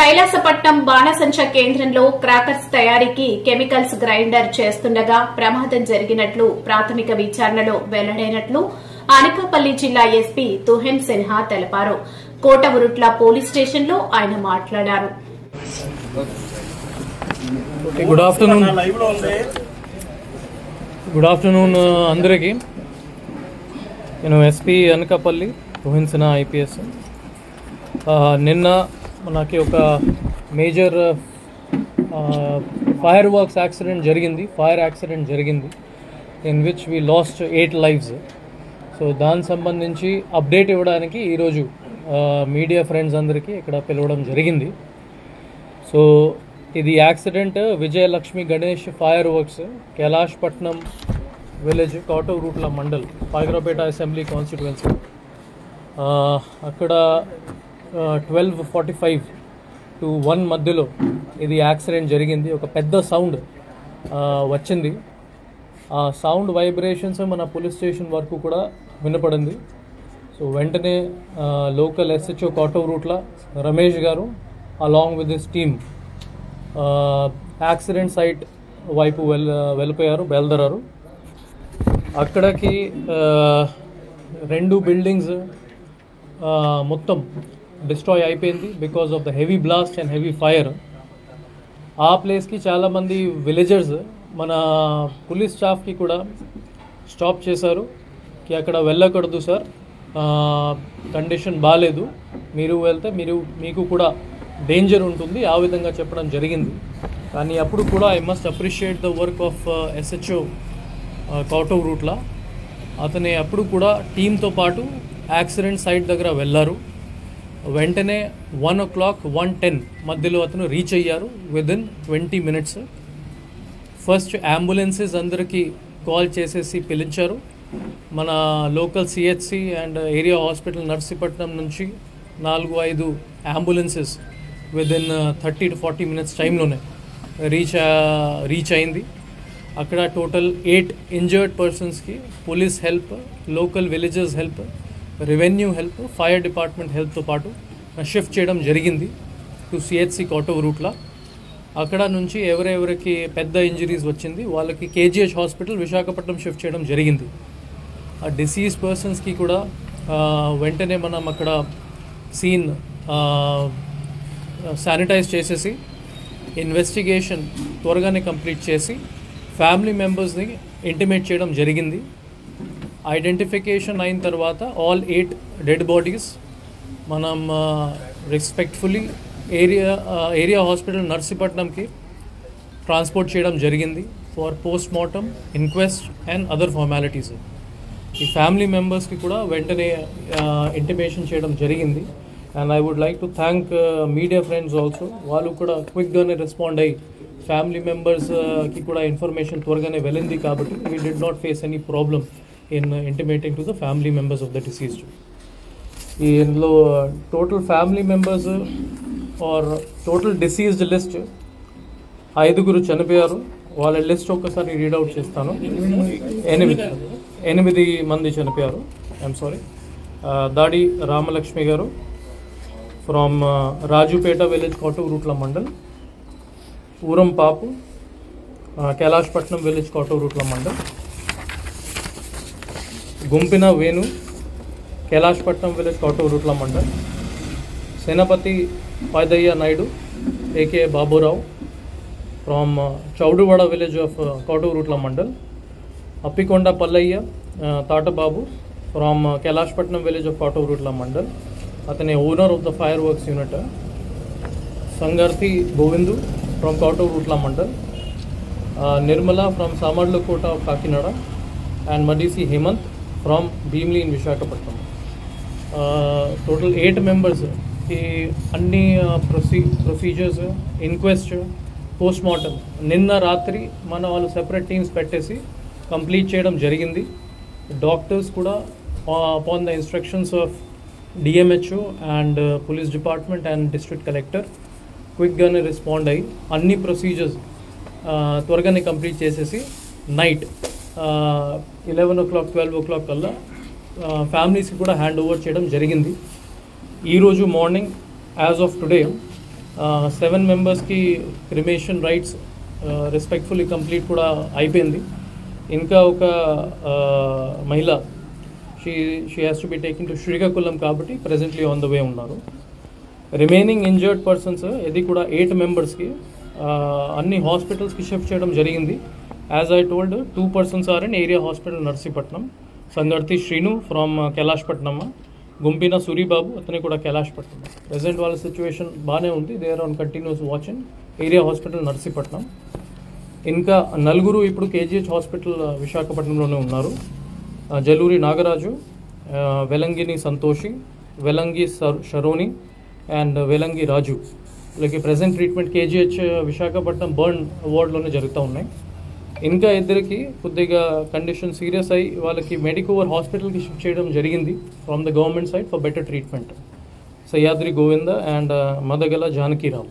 కైలాసపట్నం బాణసంచ కేంద్రంలో క్రాకర్స్ తయారీకి chemicals grinder చేస్తుండగా ప్రమాదం జరిగినట్లు ప్రాథమిక విచారణలో వెల్లడైనట్లు అనకాపల్లి జిల్లా ఎస్పీ తుహిన్ సిన్హా తెలిపారు. కోటవురుట్ల పోలీస్ స్టేషన్లో ఆయన మాట్లాడారు. గుడ్ ఆఫ్టర్నూన్ అందరికీ. నేను ఎస్పీ అనకాపల్లి తుహిన్ సిన్హా ఐపీఎస్. నిన్న మనకి ఒక మేజర్ ఫైర్ యాక్సిడెంట్ జరిగింది in which we last 8 lives. So దానికి సంబంధించి అప్డేట్ ఇవ్వడానికి ఈరోజు మీడియా ఫ్రెండ్స్ అందరికీ ఇక్కడ పిలవడం జరిగింది. సో ఇది accident Vijayalakshmi Ganesh fireworks, Kailasapatnam village, Kotavuratla mandal, Payakaraopeta assembly constituency. అక్కడ 12:45 to 1 మధ్యలో ఇది యాక్సిడెంట్ జరిగింది. ఒక పెద్ద సౌండ్ వచ్చింది. ఆ సౌండ్ వైబ్రేషన్స్ మన పోలీస్ స్టేషన్ వరకు కూడా వినపడింది. సో వెంటనే లోకల్ ఎస్హెచ్ఓ కోటవురుట్ల రమేష్ గారు along with this team accident site వైపు బయలుదేరారు. అక్కడికి 2 బిల్డింగ్స్ మొత్తం డిస్ట్రాయ్ అయిపోయింది because of the heavy blast and heavy fire. ఆ ప్లేస్కి చాలామంది విలేజర్స్ మన పోలీస్ స్టాఫ్కి కూడా స్టాప్ చేశారు కి అక్కడ వెళ్ళకూడదు సార్, కండిషన్ బాగాలేదు, మీరు వెళ్తే మీకు కూడా డేంజర్ ఉంటుంది, ఆ విధంగా చెప్పడం జరిగింది. కానీ అప్పుడు కూడా I must appreciate the work of SHO Kotavuratla. అతని అప్పుడు కూడా టీంతో పాటు యాక్సిడెంట్ సైట్ దగ్గర వెళ్ళారు. వెంటనే 1:10 మధ్యలో అతను రీచ్ అయ్యారు విదిన్ 20 minutes. ఫస్ట్ అంబులెన్సెస్ అందరికీ కాల్ చేసేసి పిలిచారు. మన local CHC and area hospital Narsipatnam నుంచి 4-5 అంబులెన్సెస్ విదిన్ 30 to 40 minutes టైంలోనే రీచ్ అయింది. అక్కడ టోటల్ 8 ఇంజర్డ్ పర్సన్స్కి police help, local villages help, revenue help, fire department హెల్ప్తో పాటు షిఫ్ట్ చేయడం జరిగింది టు సిహెచ్సి కోటవురుట్ల. అక్కడ నుంచి ఎవరెవరికి పెద్ద ఇంజరీస్ వచ్చింది వాళ్ళకి కేజీహెచ్ హాస్పిటల్ విశాఖపట్నం షిఫ్ట్ చేయడం జరిగింది. ఆ డిసీజ్ పర్సన్స్కి కూడా వెంటనే మనం అక్కడ సీన్ శానిటైజ్ చేసేసి ఇన్వెస్టిగేషన్ త్వరగానే కంప్లీట్ చేసి ఫ్యామిలీ మెంబర్స్ని ఇంటిమేట్ చేయడం జరిగింది. ఐడెంటిఫికేషన్ అయిన తర్వాత ఆల్ 8 డెడ్ బాడీస్ మనం రెస్పెక్ట్ఫుల్లీ ఏరియా హాస్పిటల్ నర్సీపట్నంకి ట్రాన్స్పోర్ట్ చేయడం జరిగింది for post mortem, inquest and other formalities. ఈ ఫ్యామిలీ మెంబర్స్కి కూడా వెంటనే ఇంటిమేషన్ చేయడం జరిగింది. And I would like to thank media friends also. వాళ్ళు కూడా క్విక్గానే రెస్పాండ్ అయ్యి ఫ్యామిలీ మెంబర్స్కి కూడా ఇన్ఫర్మేషన్ త్వరగానే వెళ్ళింది కాబట్టి we did not face any problem in intimating to the family members of the deceased. ఇందులో total family members or total deceased list 5 చనిపోయారు. వాళ్ళ లిస్ట్ ఒక్కసారి రీడౌట్ చేస్తాను. 8 మంది చనిపోయారు. I'm sorry. Dadi Ramalakshmi garu from Rajupeta village, Kotavuratla mandal. Ooram Papu, Kailasapatnam village, Kotavuratla mandal. Gumpina Venu, Kailasapatnam village, Kotavuratla mandal. Senapathi Padayya Naidu AK Baburao from Chowduvada village of Kotavuratla mandal. Appikonda Pallayya Tatababu from Kailasapatnam village of Kotavuratla mandal. అతని owner of the fireworks unit. Sangarthi Govindu from Kotavuratla mandal. Nirmala from Samarlakota of Kakinada. And Madisi Hemanth from Bheemili in Visakhapatnam. Total 8 members ఈ అన్ని procedures, inquest, post mortem నిన్న రాత్రి మన వాళ్ళు separate teams పెట్టేసి complete చేయడం జరిగింది. డాక్టర్స్ కూడా upon the instructions of DMHO and police department and district collector క్విక్గానే రెస్పాండ్ అయ్యి అన్ని ప్రొసీజర్స్ త్వరగానే కంప్లీట్ చేసేసి నైట్ 11 o'clock 12 o'clock కల్లా ఫ్యామిలీస్కి కూడా హ్యాండ్ ఓవర్ చేయడం జరిగింది. ఈరోజు మార్నింగ్ యాజ్ ఆఫ్ టుడే 7 మెంబర్స్కి క్రిమేషన్ రైట్స్ రెస్పెక్ట్ఫుల్లీ కంప్లీట్ కూడా అయిపోయింది. ఇంకా ఒక మహిళ she has to be taken to Srikakulam కాబట్టి ప్రెజెంట్లీ ఆన్ ద వే ఉన్నారు. రిమైనింగ్ ఇంజర్డ్ పర్సన్స్ ఇది కూడా 8 మెంబర్స్కి అన్ని హాస్పిటల్స్కి షిఫ్ట్ చేయడం జరిగింది. As I told 2 persons are in area hospital Narsipatnam. Sangarthi Srinu from Kailashpatnam, Gumpina Suribabu అతని కూడా కైలాష్పట్నం. ప్రెసెంట్ వాళ్ళ సిచ్యువేషన్ బాగానే ఉంది. They are on continuous watch in area hospital Narsipatnam. ఇంకా 4 ఇప్పుడు కేజీహెచ్ హాస్పిటల్ విశాఖపట్నంలోనే ఉన్నారు. జలూరి నాగరాజు, వెలంగిని సంతోషి, వెలంగి షరోని అండ్ వెలంగి రాజు. వీళ్ళకి present treatment KGH Visakhapatnam burn వార్డ్లోనే జరుగుతూ ఉన్నాయి. ఇంకా 2కి కొద్దిగా కండిషన్ సీరియస్ అయ్యి వాళ్ళకి మెడికోవర్ హాస్పిటల్కి షిఫ్ట్ చేయడం జరిగింది from the government side for better treatment. Sayyadri Govinda and Madagala Janakiram.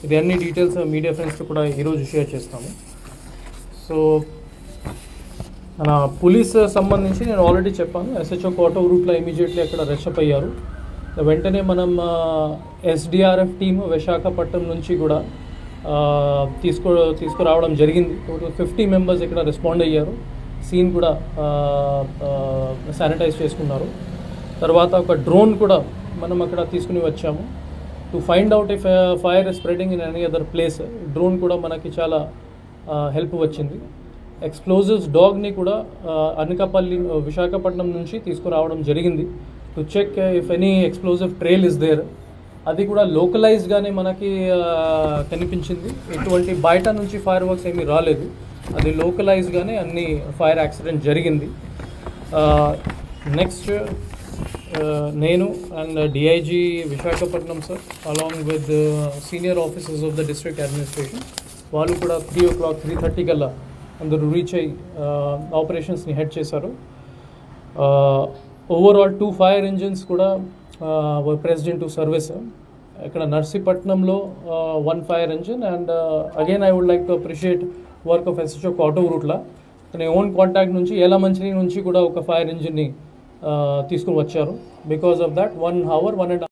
ఇది అన్ని డీటెయిల్స్ మీడియా ఫ్రెండ్స్తో కూడా ఈరోజు షేర్ చేస్తాము. సో మన పోలీస్ సంబంధించి నేను ఆల్రెడీ చెప్పాను. SHO కోట రూట్లో ఇమీడియట్లీ అక్కడ రెస్టప్ అయ్యారు. వెంటనే మనం SDRF టీమ్ విశాఖపట్నం నుంచి కూడా తీసుకురావడం జరిగింది. టోటల్ 50 మెంబర్స్ ఇక్కడ రెస్పాండ్ అయ్యారు. సీన్ కూడా శానిటైజ్ చేసుకున్నారు. తర్వాత ఒక డ్రోన్ కూడా మనం అక్కడ తీసుకుని వచ్చాము to find out if fire spreading in any other place. Drone కూడా మనకి చాలా హెల్ప్ వచ్చింది. ఎక్స్ప్లోజివ్స్ డాగ్ని కూడా అనకాపల్లి విశాఖపట్నం నుంచి తీసుకురావడం జరిగింది to check if any explosive trail is there. అది కూడా లోకలైజ్గానే మనకి కనిపించింది. ఎటువంటి బయట నుంచి ఫైర్ వర్క్స్ ఏమీ రాలేదు. అది లోకలైజ్గానే అన్ని ఫైర్ యాక్సిడెంట్ జరిగింది. నెక్స్ట్ నేను and DIG Visakhapatnam sir along with senior officers of the district administration వాళ్ళు కూడా 3 o'clock 3:30 కల్లా అందరూ రీచ్ అయ్యి ఆపరేషన్స్ని హెడ్ చేశారు. ఓవరాల్ 2 ఫైర్ ఇంజిన్స్ కూడా ప్రెస్డ్ ఇన్ టు సర్వీస్. ఇక్కడ నర్సీపట్నంలో 1 fire engine and again I would like to appreciate work of SHO Kotavuratla. తన ఓన్ కాంటాక్ట్ నుంచి ఏలమంచిలి నుంచి కూడా ఒక ఫైర్ ఇంజిన్ని తీసుకుని వచ్చారు. Because of that 1 hour 1.5